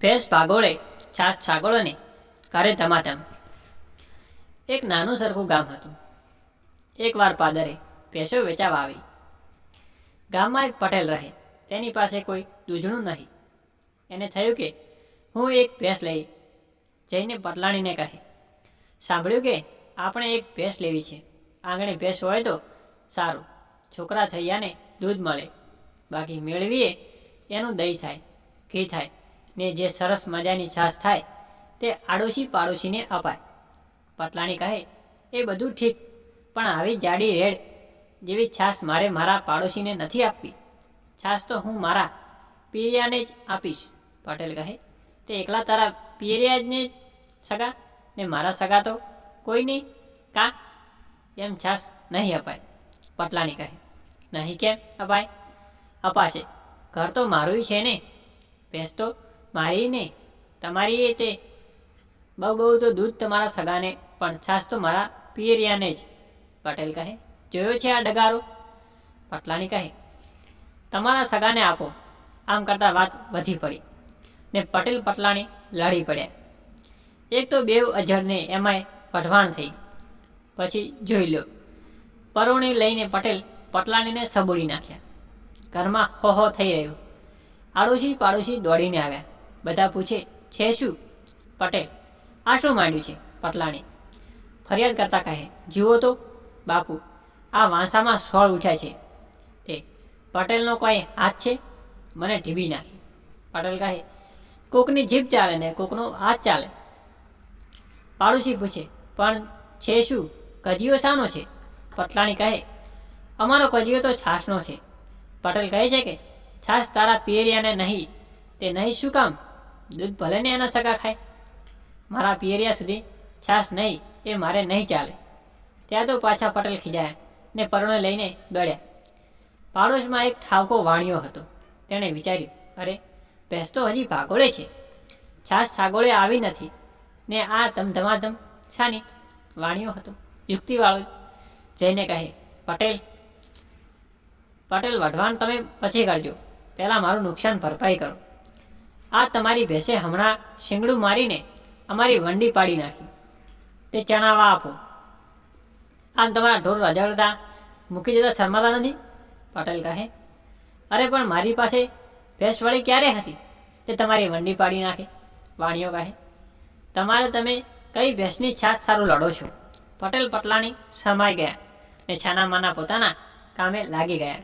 ભેંસ ભાગોળે છાસ છાગોળે કરે ધમાધમ। એક નાનું સરખું ગામ હતું। એકવાર પાદરે ભેંસો વેચાવા આવી। ગામમાં એક પટેલ રહે, તેની પાસે કોઈ દૂધણું નહીં। એને થયું કે હું એક ભેંસ લઈ જઈને પટલાણીને કહે, સાંભળ્યું કે આપણે એક ભેંસ લેવી છે। આંગણે ભેંસ હોય તો સારું, છોકરા થૈયાને દૂધ મળે, બાકી મેળવીએ એનું દહીં થાય, ઘી થાય ને જે સરસ મજાની છાશ થાય તે આડોશી પાડોશીને અપાય। પટલાણી કહે, એ બધું ઠીક, પણ આવી જાડી રેડ જેવી છાશ મારે મારા પાડોશીને નથી આપવી। છાશ તો હું મારા પિયરિયાને જ આપીશ। પટેલ કહે, તે એકલા તારા પિયરિયાને સગા ને મારા સગા તો કોઈ નહીં, કા એમ છાશ નહીં અપાય? પટલાણી કહે, નહીં કેમ અપાય? અપાશે, ઘર તો મારું છે ને, ભેંસ તો મારી ને તમારી। તે બહુ તો દૂધ તમારા સગાને, પણ છાશ તો મારા પિયરિયાને જ। પટેલ કહે, જોયો છે આ ડગારો? પટલાણી કહે, તમારા સગાને આપો। આમ કરતાં વાત વધી પડી ને પટેલ પટલાણી લડી પડ્યા। એક તો બેવ અજળને એમાંય વઢવાણ થઈ। પછી જોઈ લો, પરોણી લઈને પટેલ પટલાણીને સબોડી નાખ્યા। ઘરમાં હો હો થઈ રહ્યું। આડોશી પાડોશી દોડીને આવ્યા। બધા પૂછે, છે શું? પટેલ, આ શું માંડ્યું છે? પટલાણી ફરિયાદ કરતા કહે, જુઓ તો બાપુ, આ વાંસામાં સોળ ઉઠ્યા છે। તે પટેલનો કોઈ હાથ છે? મને ઢીબી નાખી। પટેલ કહે, કોકની જીભ ચાલે ને કોકનો હાથ ચાલે। પાડોશી પૂછે, પણ છે શું? કજિયો શાનો છે? પટલાણી કહે, અમારો કજિયો તો છાશનો છે। પટેલ કહે છે કે છાશ તારા પિયરિયાને નહીં, તે નહીં શું કામ? દૂધ ભલે ને એના સગા ખાય, મારા પિયરિયા સુધી છાશ નહીં, એ મારે નહીં ચાલે। ત્યાં તો પાછા પટેલ ખીજાયા ને પરોણે લઈને દોડ્યા। પાડોશમાં એક ઠાવકો વાણિયો હતો। તેણે વિચાર્યું, અરે ભેંસ તો હજી ભાગોળે છે, છાશ છાગોળે આવી નથી ને આ ધમધમાધમ શાની? વાણિયો હતો યુક્તિવાળો, જઈને કહે, પટેલ વઢવાણ તમે પછી કરજો, પહેલાં મારું નુકસાન ભરપાઈ કરો। આ તમારી ભેંસે હમણાં શિંગડું મારીને અમારી વંડી પાડી નાખી, તે ચણાવા આપો। આમ તમારા ઢોર રજળતા મૂકી જતા શરમાતા નથી? પટેલ કહે, અરે પણ મારી પાસે ભેંસ વળી ક્યારે હતી તે તમારી વંડી પાડી નાખે? વાણિયો કહે, તમે કઈ ભેંસની છાશ સારું લડો છો? પટેલ પટલાણી શરમાઈ ગયા ને છાના માના પોતાના કામે લાગી ગયા।